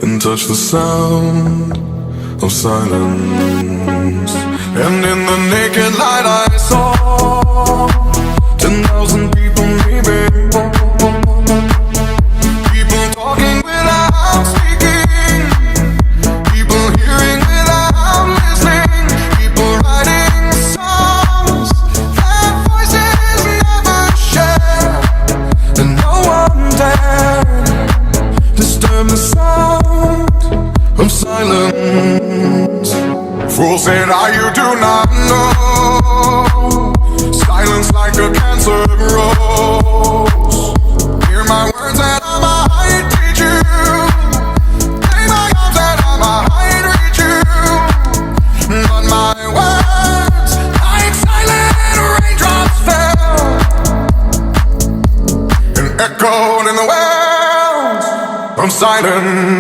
and touch the sound of silence. And in the naked light I saw 10,000 people maybe, people talking without speaking, people hearing without listening, people writing songs that voices never share, and no one dared disturb the sound of silence. Fool said, you do not know. Silence like a cancer grows. Hear my words and I might teach you. Play my arms and I might reach you. But my words, like silent raindrops fell and echoed in the wells of silence.